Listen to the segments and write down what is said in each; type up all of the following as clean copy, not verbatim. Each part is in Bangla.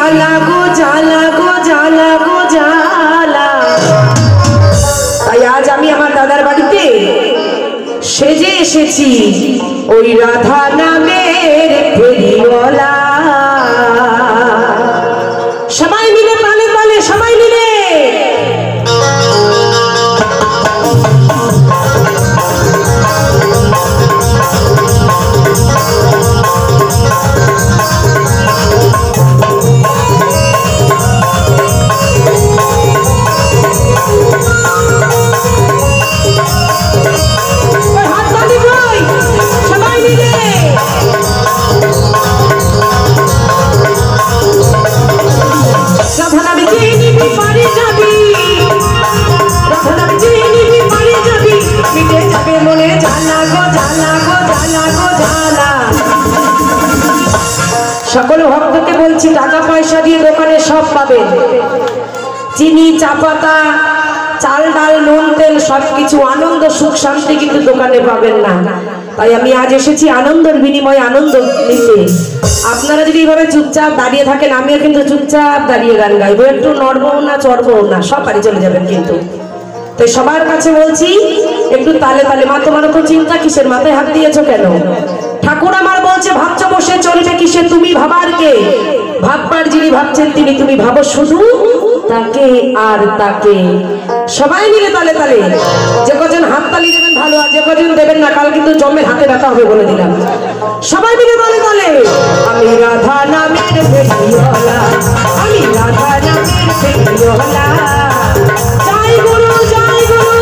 জ্বালা গো জ্বালা গো জ্বালা গো জ্বালা। তাই আজ আমি আমার দাদার বাড়িতে সেজে এসেছি ওই রাধা নামের ফেরিওয়ালা। সবাই মিলে তালে তালে, সবাই মিলে সকল ভক্তকে বলছি টাকা পয়সা দিয়ে দোকানে সব পাবেন, চিনি চা পাতা চাল ডাল নুন তেল সবকিছু, আনন্দ সুখ শান্তি কিন্তু দোকানে পাবেন না। তাই আমি আজ এসেছি আনন্দের বিনিময়ে আনন্দ নিতে। আপনারা যদি এইভাবে চুপচাপ দাঁড়িয়ে থাকেন, আমিও কিন্তু চুপচাপ দাঁড়িয়ে গান গাইবো, একটু নড়বো না চড়বো না, সব বাড়ি চলে যাবেন কিন্তু। তাই সবার কাছে বলছি একটু তালে তালে। মা তোমার তো চিন্তা কিসের, মাথায় হাত দিয়েছো কেন? ঠাকুর আমার বলছে ভাবছো বসে চলবে কিসে, তুমি ভাবার কে? ভাববার যিনি ভাবছেন তিনি, তুমি ভাবো শুধু তাকে আর তাকে। সবাই মিলে তালে তালে। যে কজন হাত তালি দেবেন ভালো, আর যে কজন দেবেন না কাল কিন্তু জমের হাতে ব্যথা হবে বলে দিলাম। সবাই মিলে তালে তালে। আমি রাধা নামের ফেরিওয়ালা, আমি রাধা নামের ফেরিওয়ালা, জয় গুরু জয় গুরু।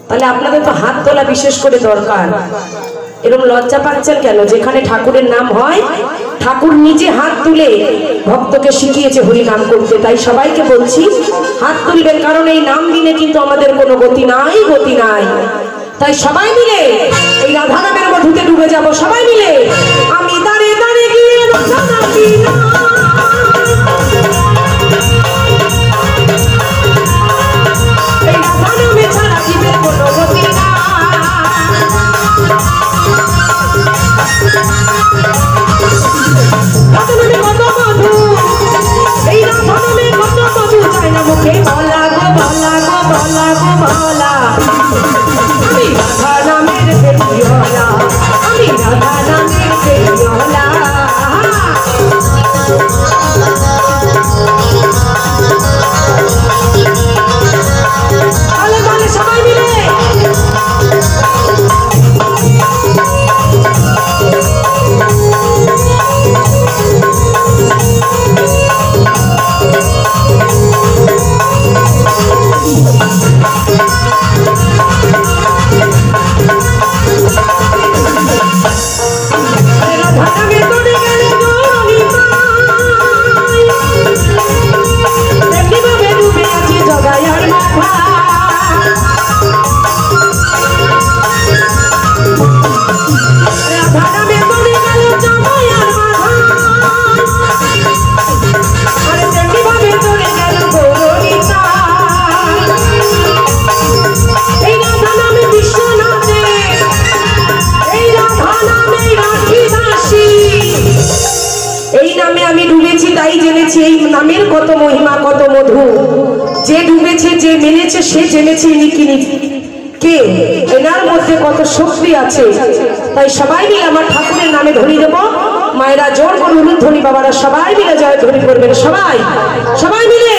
তাহলে আপনাদের তো হাত তোলা বিশেষ করে দরকার। এরকম লজ্জা পাচ্ছেন কেন? যেখানে ঠাকুরের নাম হয় ঠাকুর নিজে হাত তুলে ভক্তকে শিখিয়েছে হরি নাম করতে। তাই সবাইকে বলছি হাত তুলবেন, কারণ এই নাম দিনে কিন্তু আমাদের কোনো গতি নাই, গতি নাই। তাই সবাই মিলে এই রাধা নামের মধুতে ডুবে যাব। সবাই মিলে আমি দাঁড়িয়ে দাঁড়িয়ে গিয়ে রাধা নাম দিলাম। নামের কত মহিমা, কত মধু। যে ডুবেছে, যে মেনেছে সে জেনেছে কে, এনার মধ্যে কত শক্তি আছে। তাই সবাই মিলে আমার ঠাকুরের নামে ধ্বনি দেব। মায়েরা জোর করে উলুধ্বনি, বাবারা সবাই মিলে জয় ধ্বনি করবেন। সবাই সবাই মিলে